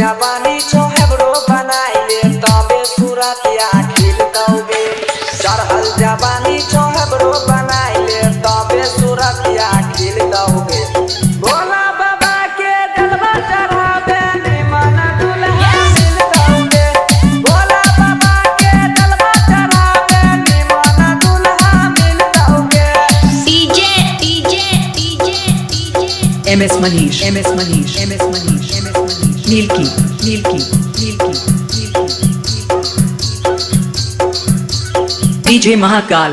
जवानी छोहबरो बनाइले तबे सूरतिया खिल दौगे। चढ़ल जवानी छोहबरो बनाइले तबे सूरतिया खिल दौगे। भोला बाबा के जलवा चढ़ावे निमन दुल्हा मिल दौगे। भोला बाबा के जलवा चढ़ावे निमन दुल्हा मिल दौगे। MS Manish, MS Manish, MS Manish, MS Manish, Nilki, Nilki, Nilki, Nilki, DJ Mahakal.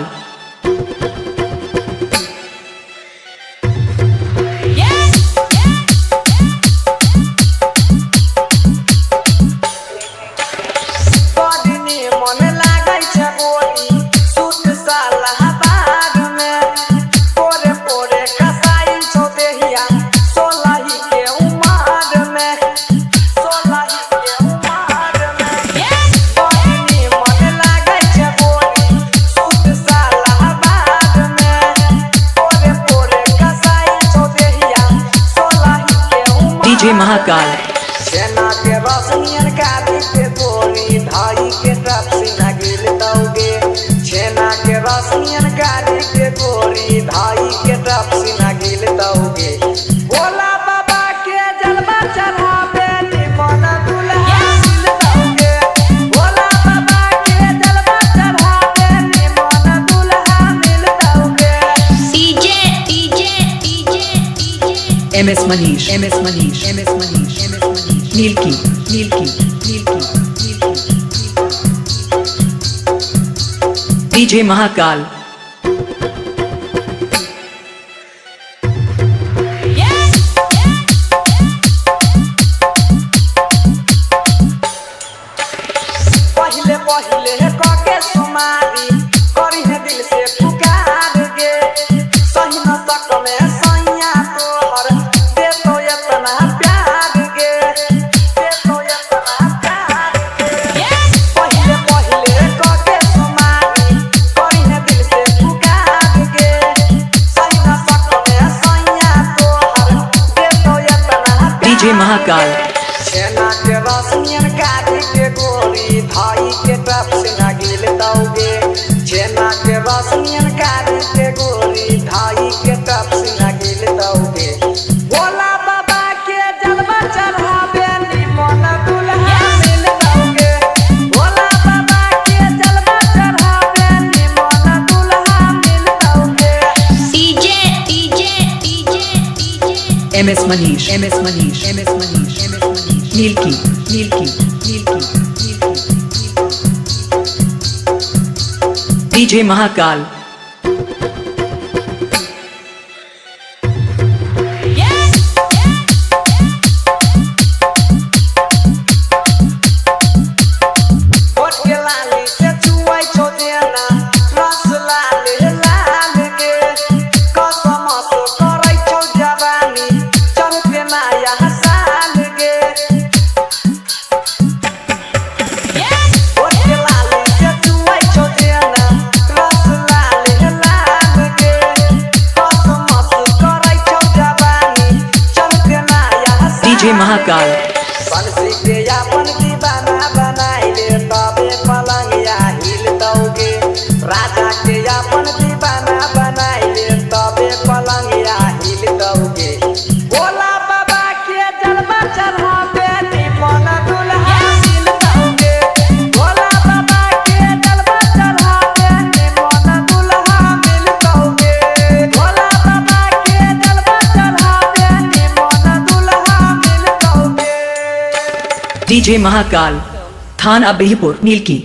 DJ Mahakal. सेना के रसनियन काटी के गोली ढाई के टप सीना गिल दौगे। सेना के रसनियन काटी के गोली ढाई के टप सीना गिल दौगे। भोला बाबा के जलवा चढ़ावे निमन दुल्हा मिल दौगे। भोला बाबा के जलवा चढ़ावे निमन दुल्हा मिल दौगे। MS Manish, MS Manish, MS Manish, MS Manish, Nilki, Nilki, Nilki, Nilki, DJ Mahakal. पहिले पहिले कके सुमारी करी है दिल से पुकार गे। सही न सक में सैया तोहर दे तो इतना प्यार गे। दे तो इतना प्यार गे। पहिले पहिले कके सुमारी करी है दिल से पुकार गे। सही न सक में सैया तोहर दे तो इतना DJ Mahakal. सेना के रसनियन काटी के गोली भाई के टप सीना गिल दौगे। सेना के रसनियन काटी के गोली भाई के टप सीना गिल दौगे। भोला बाबा के जलवा चढ़ावे निमन दुल्हा मिल दौगे। भोला बाबा के जलवा चढ़ावे निमन दुल्हा मिल दौगे। MS Manish, MS Manish, MS Manish, MS Manish, Nilki, Nilki, Nilki, Nilki, DJ Mahakal. होठ के लाली से चुआई छो देना रस लाले लाल गे। कसम से करै छो जवानी चढ़ पे माया साल गे। होठ के लाली से चुआई छो देना रस लाले लाल गे। कसम से करै छो जवानी चढ़ पे माया साल DJ Mahakal. बंसी के अपन दीवाना बनाइले तबे पलंगिया हिल दौगे। राजा के अपन दीवाना बनाइले तबे पलंगिया हिल दौगे। भोला बाबा के जलवा चढ़ावे निमन दुल्हा मिल दौगे। भोला बाबा के जलवा चढ़ावे निमन दुल्हा मिल दौगे। भोला बाबा के जलवा चढ़ावे निमन दुल्हा मिल दौगे। DJ Mahakal. Thana Bihipur, Nilki.